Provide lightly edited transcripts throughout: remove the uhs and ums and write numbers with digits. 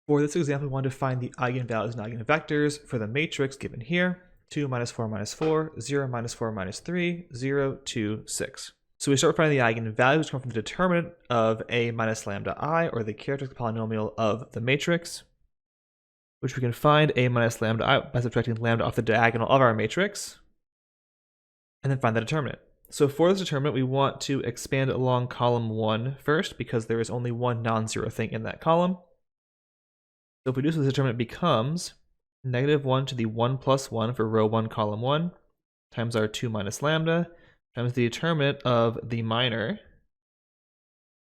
For this example, we want to find the eigenvalues and eigenvectors for the matrix given here: 2 minus 4 minus 4, 0 minus 4 minus 3, 0, 2, 6. So we start finding the eigenvalues, which come from the determinant of a minus lambda I, or the characteristic polynomial of the matrix, which we can find a minus lambda I by subtracting lambda off the diagonal of our matrix, and then find the determinant. So for this determinant, we want to expand along column 1 first, because there is only one non-zero thing in that column. So if we do so, the determinant becomes -1 to the 1 plus 1 for row 1, column 1, times our 2 minus lambda, times the determinant of the minor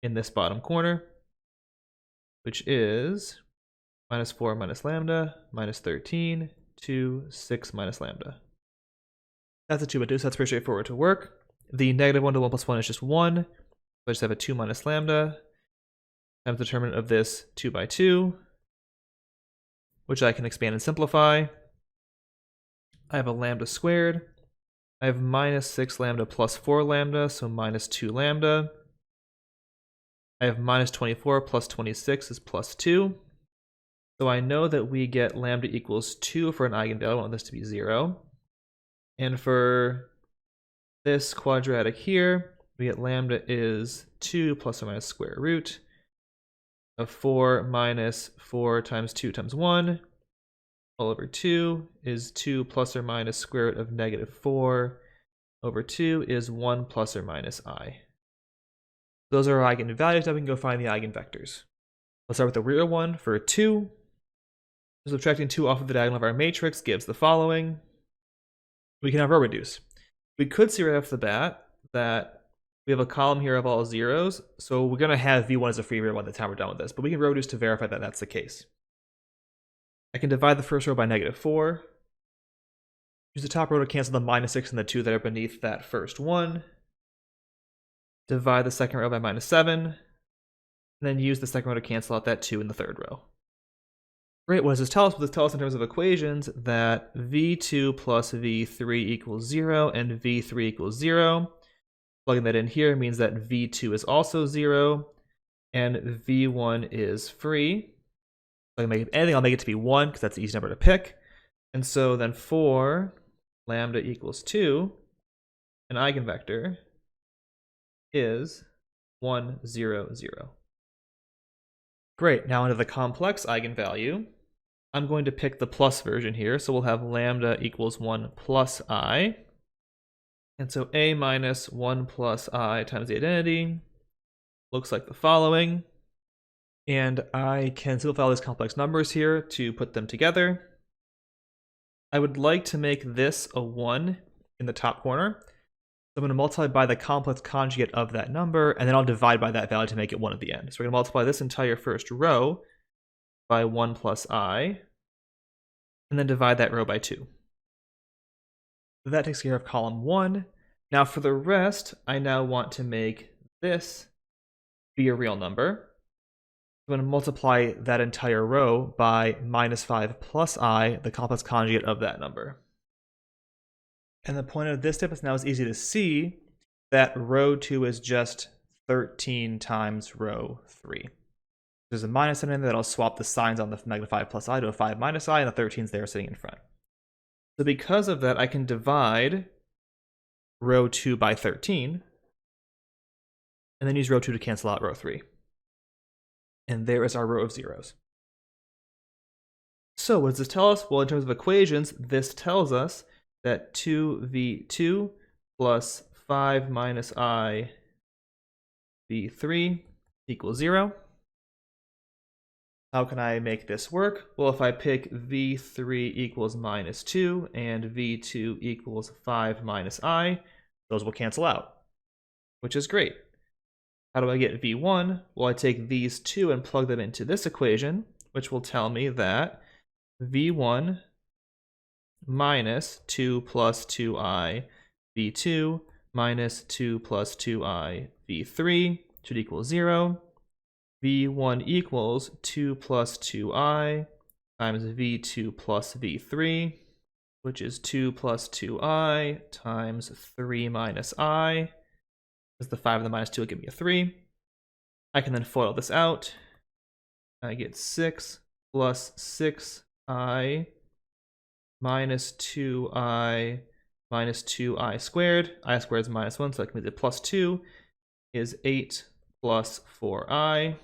in this bottom corner, which is minus 4 minus lambda, minus 13, 2, 6 minus lambda. That's a 2 by 2, so that's pretty straightforward to work. The -1 to 1 plus 1 is just 1, so I just have a 2 minus lambda, times the determinant of this 2 by 2, which I can expand and simplify. I have a lambda squared. I have minus 6 lambda plus 4 lambda, so minus 2 lambda. I have minus 24 plus 26 is plus 2. So I know that we get lambda equals 2 for an eigenvalue. I want this to be 0. And for this quadratic here, we get lambda is 2 plus or minus square root of 4 minus 4 times 2 times 1 all over 2 is 2 plus or minus square root of -4 over 2 is 1 plus or minus I. Those are our eigenvalues. Now we can go find the eigenvectors. Let's start with the real one for 2. Subtracting 2 off of the diagonal of our matrix gives the following. We can have row reduce. We could see right off the bat that we have a column here of all zeros, so we're going to have v1 as a free variable by the time we're done with this, but we can row reduce to verify that that's the case. I can divide the first row by -4. Use the top row to cancel the -6 and the 2 that are beneath that first one. Divide the second row by -7, and then use the second row to cancel out that 2 in the third row. Great, what does this tell us? Well, this tells us in terms of equations that v2 plus v3 equals 0 and v3 equals 0. Plugging that in here means that v2 is also 0 and v1 is free. If I can make it anything, I'll make it to be 1 because that's the easy number to pick. And so then for lambda equals 2, an eigenvector is 1, 0, 0. Great, now into the complex eigenvalue. I'm going to pick the plus version here, so we'll have lambda equals 1 plus I. And so a minus 1 plus I times the identity looks like the following. And I can simplify all these complex numbers here to put them together. I would like to make this a 1 in the top corner. So I'm going to multiply by the complex conjugate of that number, and then I'll divide by that value to make it 1 at the end. So we're going to multiply this entire first row by 1 plus I, and then divide that row by 2. That takes care of column 1. Now for the rest, I now want to make this be a real number. I'm going to multiply that entire row by -5 plus I, the complex conjugate of that number. And the point of this step is now it's easy to see that row 2 is just 13 times row 3. There's a minus sign in there that'll swap the signs on the -5 plus I to a 5 minus I, and the 13's there sitting in front. So because of that, I can divide row 2 by 13, and then use row 2 to cancel out row 3. And there is our row of zeros. So what does this tell us? Well, in terms of equations, this tells us that 2v2 plus 5 minus I v3 equals 0. How can I make this work? Well, if I pick v3 equals -2 and v2 equals 5 minus I, those will cancel out, which is great. How do I get v1? Well, I take these two and plug them into this equation, which will tell me that v1 minus 2 plus 2i v2 minus 2 plus 2i v3 should equal 0. v1 equals 2 plus 2i times v2 plus v3, which is 2 plus 2i times 3 minus I. Because the 5 and the -2 will give me a 3. I can then FOIL this out. I get 6 plus 6i minus 2i minus 2i squared. I squared is minus 1, so I can make it plus 2 is 8 plus 4i,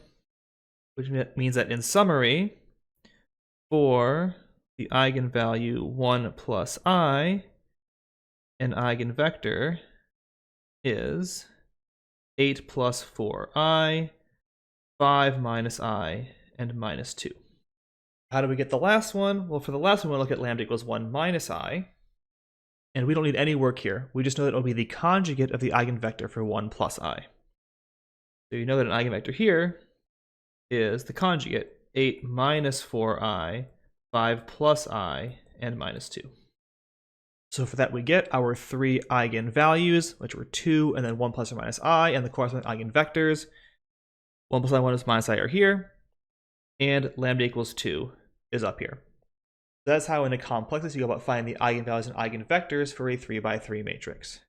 which means that in summary, for the eigenvalue 1 plus I, an eigenvector is 8 plus 4i, 5 minus I, and minus 2. How do we get the last one? Well, for the last one, we'll look at lambda equals 1 minus I. And we don't need any work here. We just know that it'll be the conjugate of the eigenvector for 1 plus I. So you know that an eigenvector here is the conjugate, 8 minus 4i, 5 plus I, and minus 2. So for that, we get our 3 eigenvalues, which were 2, and then 1 plus or minus I, and the corresponding eigenvectors. 1 plus I, 1 plus minus I are here, and lambda equals 2 is up here. That's how in a complexus you go about finding the eigenvalues and eigenvectors for a 3 by 3 matrix.